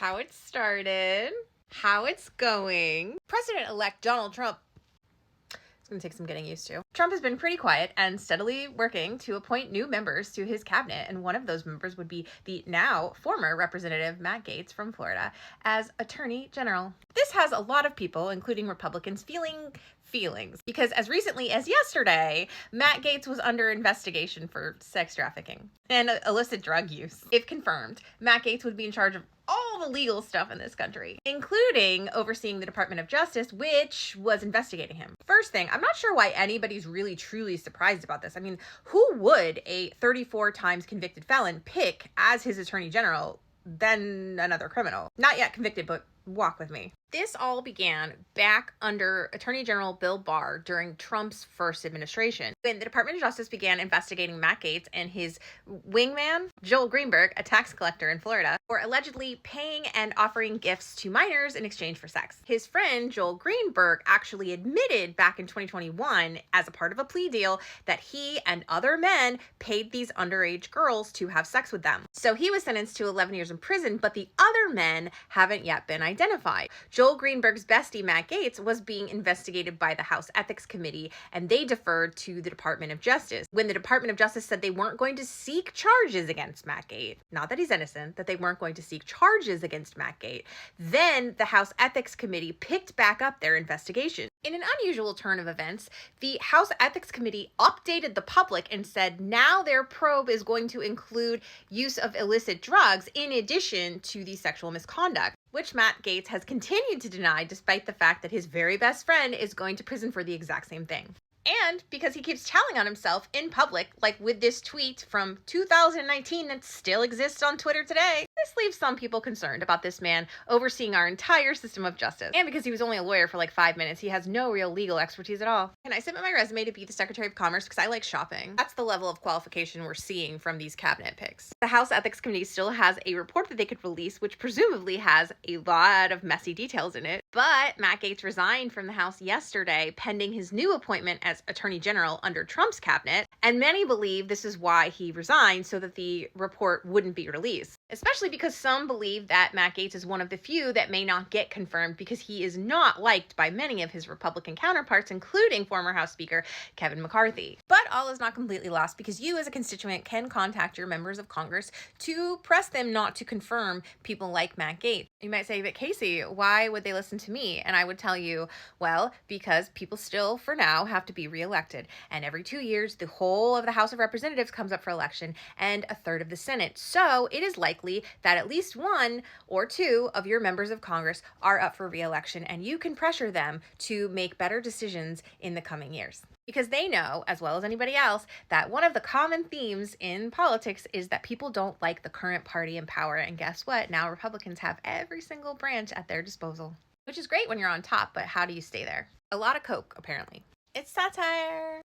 how it started, how it's going. President-elect Donald Trump, it's going to take some getting used to. Trump has been pretty quiet and steadily working to appoint new members to his cabinet, and one of those members would be the now former Representative Matt Gaetz from Florida as Attorney General. This has a lot of people, including Republicans, feelings, because as recently as yesterday, Matt Gaetz was under investigation for sex trafficking and illicit drug use. If confirmed, Matt Gaetz would be in charge of all the legal stuff in this country, including overseeing the Department of Justice, which was investigating him. First thing, I'm not sure why anybody's really truly surprised about this. I mean, who would a 34 times convicted felon pick as his attorney general than another criminal? Not yet convicted, but walk with me. This all began back under Attorney General Bill Barr during Trump's first administration, when the Department of Justice began investigating Matt Gaetz and his wingman, Joel Greenberg, a tax collector in Florida, for allegedly paying and offering gifts to minors in exchange for sex. His friend, Joel Greenberg, actually admitted back in 2021, as a part of a plea deal, that he and other men paid these underage girls to have sex with them. So he was sentenced to 11 years in prison, but the other men haven't yet been identified. Joel Greenberg's bestie, Matt Gaetz, was being investigated by the House Ethics Committee, and they deferred to the Department of Justice. When the Department of Justice said they weren't going to seek charges against Matt Gaetz, not that he's innocent, that they weren't going to seek charges against Matt Gaetz, then the House Ethics Committee picked back up their investigation. In an unusual turn of events, the House Ethics Committee updated the public and said now their probe is going to include use of illicit drugs in addition to the sexual misconduct, which Matt Gaetz has continued to deny despite the fact that his very best friend is going to prison for the exact same thing. And because he keeps telling on himself in public, like with this tweet from 2019 that still exists on Twitter today, this leaves some people concerned about this man overseeing our entire system of justice. And because he was only a lawyer for like 5 minutes, he has no real legal expertise at all. Can I submit my resume to be the Secretary of Commerce because I like shopping? That's the level of qualification we're seeing from these cabinet picks. The House Ethics Committee still has a report that they could release, which presumably has a lot of messy details in it. But Matt Gaetz resigned from the House yesterday, pending his new appointment as Attorney General under Trump's cabinet, and many believe this is why he resigned, so that the report wouldn't be released. Especially because some believe that Matt Gaetz is one of the few that may not get confirmed because he is not liked by many of his Republican counterparts, including former House Speaker Kevin McCarthy. But all is not completely lost, because you as a constituent can contact your members of Congress to press them not to confirm people like Matt Gaetz. You might say, but Casey, why would they listen to me? And I would tell you, well, because people still, for now, have to be reelected. And every 2 years, the whole of the House of Representatives comes up for election, and a third of the Senate. So it is likely that at least 1 or 2 of your members of Congress are up for reelection, and you can pressure them to make better decisions in the coming years. Because they know, as well as anybody else, that one of the common themes in politics is that people don't like the current party in power. And guess what? Now Republicans have every single branch at their disposal. Which is great when you're on top, but how do you stay there? A lot of coke, apparently. It's satire.